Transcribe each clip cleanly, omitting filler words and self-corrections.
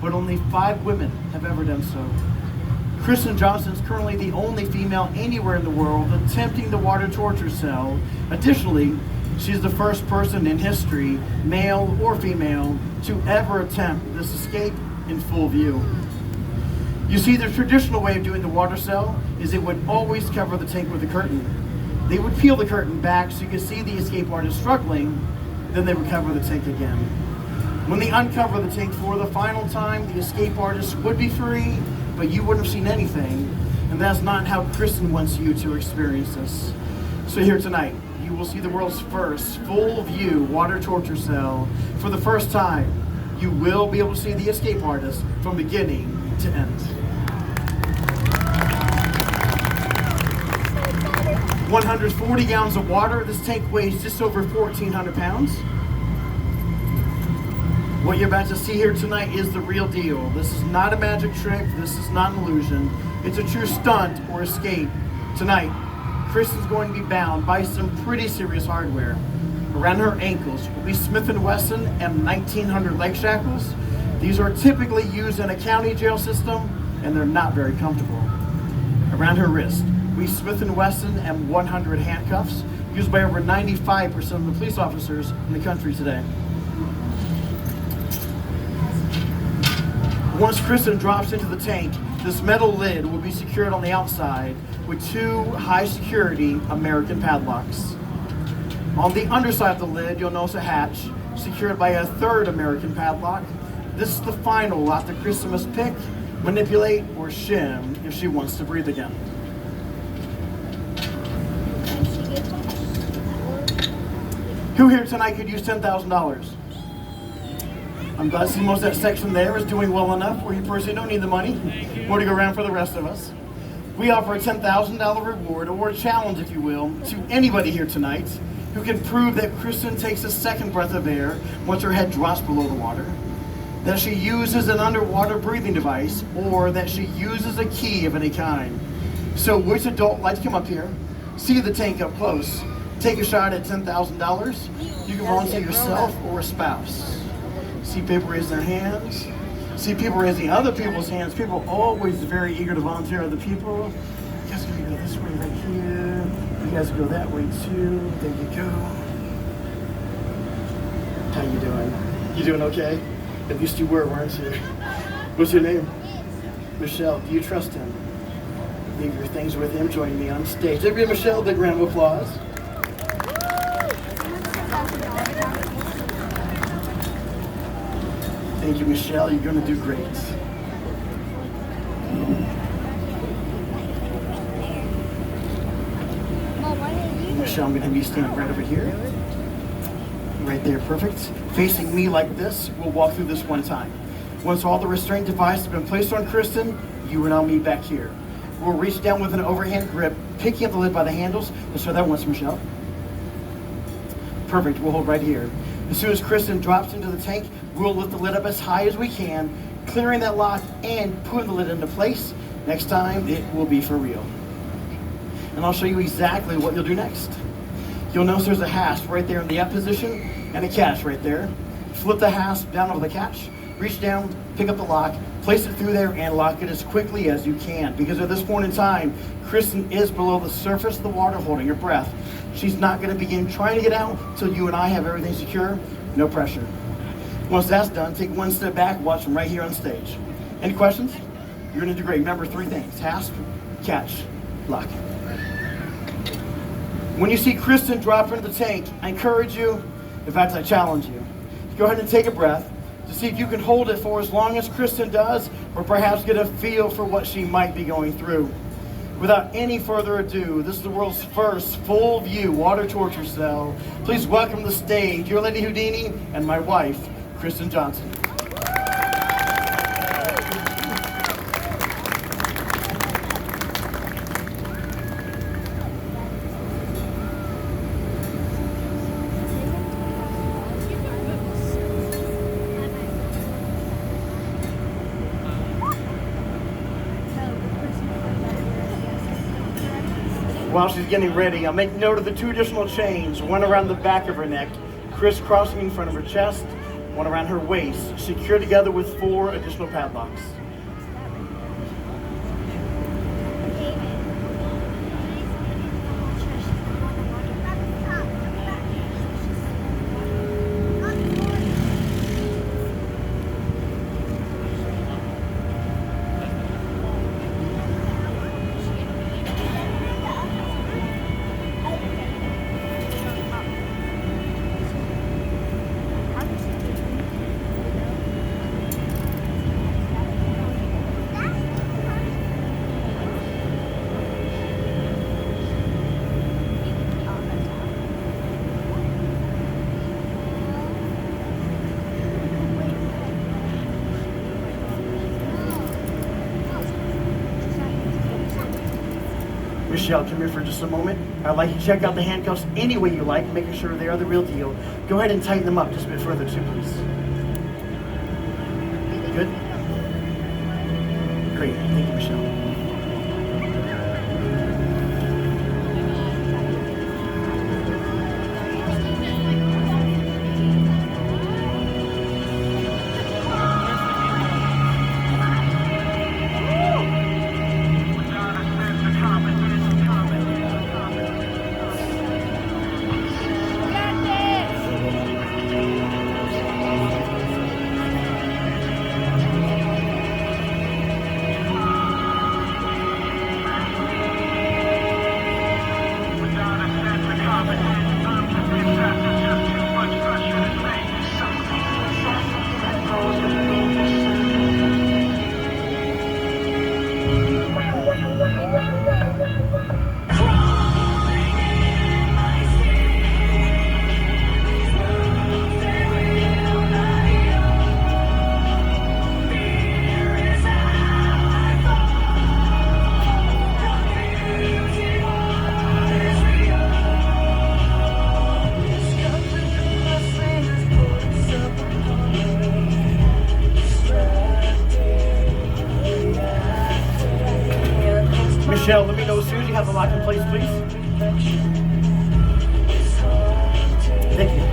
but only 5 women have ever done so. Kristen Johnson is currently the only female anywhere in the world attempting the water torture cell. Additionally, she's the first person in history, male or female, to ever attempt this escape in full view. You see, the traditional way of doing the water cell is it would always cover the tank with a curtain. They would peel the curtain back so you could see the escape artist struggling, then they would cover the tank again. When they uncover the tank for the final time, the escape artist would be free, but you wouldn't have seen anything, and that's not how Kristen wants you to experience this. So here tonight, you will see the world's first full view water torture cell. For the first time, you will be able to see the escape artist from beginning to end. 140 gallons of water. This tank weighs just over 1,400 pounds. What you're about to see here tonight is the real deal. This is not a magic trick. This is not an illusion. It's a true stunt or escape. Tonight, Kristen's going to be bound by some pretty serious hardware. Around her ankles will be Smith & Wesson M1900 leg shackles. These are typically used in a county jail system, and they're not very comfortable. Around her wrist, we Smith & Wesson M100 handcuffs, used by over 95% of the police officers in the country today. Once Kristen drops into the tank, this metal lid will be secured on the outside with 2 high-security American padlocks. On the underside of the lid, you'll notice a hatch secured by a 3rd American padlock. This is the final lock that Kristen must pick, manipulate, or shim if she wants to breathe again. Who here tonight could use $10,000? I'm glad to see most of that section there is doing well enough where you personally don't need the money. More to go around for the rest of us. We offer a $10,000 reward, or a challenge if you will, to anybody here tonight who can prove that Kristen takes a second breath of air once her head drops below the water, that she uses an underwater breathing device, or that she uses a key of any kind. So which adult would like to come up here, see the tank up close, take a shot at $10,000? You can volunteer yourself or a spouse. See people raise their hands. See people raising other people's hands. People are always very eager to volunteer other people. You guys can go this way right here. You guys can go that way too. There you go. How you doing? You doing okay? At least you were, weren't you? What's your name? Michelle. Do you trust him? Leave your things with him. Join me on stage. Give Michelle a big round of applause. Thank you, Michelle. You're going to do great. Michelle, I'm going to have you stand right over here. Right there, perfect. Facing me like this. We'll walk through this one time. Once all the restraint devices have been placed on Kristen, you and I'll meet back here. We'll reach down with an overhand grip, picking up the lid by the handles. Let's try that once, Michelle. Perfect. We'll hold right here. As soon as Kristen drops into the tank, we'll lift the lid up as high as we can, clearing that lock and putting the lid into place. Next time, it will be for real. And I'll show you exactly what you'll do next. You'll notice there's a hasp right there in the up position and a catch right there. Flip the hasp down over the catch, reach down, pick up the lock, place it through there, and lock it as quickly as you can. Because at this point in time, Kristen is below the surface of the water holding her breath. She's not going to begin trying to get out until you and I have everything secure. No pressure. Once that's done, take one step back, watch them right here on stage. Any questions? You're going to do great. Remember 3 things: hasp, catch, lock. When you see Kristen drop into the tank, I encourage you, in fact I challenge you, to go ahead and take a breath to see if you can hold it for as long as Kristen does, or perhaps get a feel for what she might be going through. Without any further ado, this is the world's first full view water torture cell. Please welcome to the stage your lady Houdini and my wife, Kristen Johnson. While she's getting ready, I'll make note of the 2 additional chains, one around the back of her neck, crisscrossing in front of her chest, one around her waist, secured together with 4 additional padlocks. Michelle, come here for just a moment. I'd like you to check out the handcuffs any way you like, making sure they are the real deal. Go ahead and tighten them up just a bit further too, please. Good? Great. Thank you, Michelle. Michelle, let me know as soon as you have the lock in place, please. Thank you.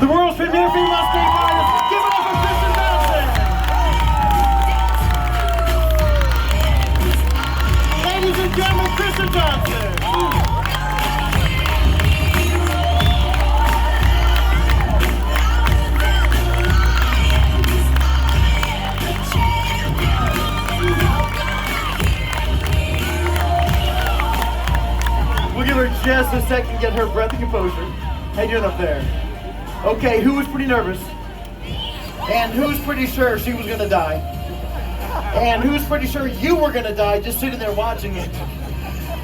The world's premier female skateboarder, give it up for Kristen Johnson! Ladies and gentlemen, Kristen Johnson! We'll give her just a second to get her breath and composure. How you doing up there? Okay, who was pretty nervous? And who's pretty sure she was gonna die? And who's pretty sure you were gonna die just sitting there watching it?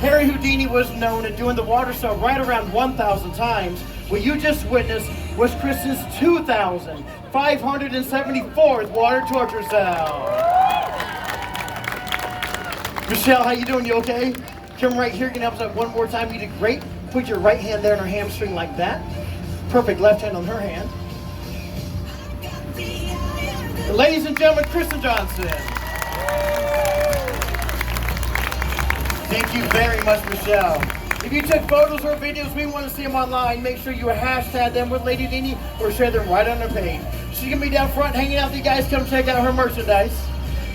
Harry Houdini was known at doing the water show right around 1,000 times. What you just witnessed was Kristen's 2,574th water torture cell. Michelle, how you doing? You okay? Come right here. You can help us out one more time. You did great. Put your right hand there on her hamstring like that. Perfect. Left hand on her hand. And ladies and gentlemen, Kristen Johnson. Thank you very much, Michelle. If you took photos or videos, we want to see them online. Make sure you hashtag them with Lady Houdini or share them right on her page. She's going to be down front hanging out with you guys. Come check out her merchandise.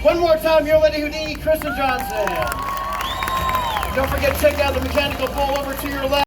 One more time, your Lady Houdini, Kristen Johnson. Don't forget to check out the mechanical bull over to your left.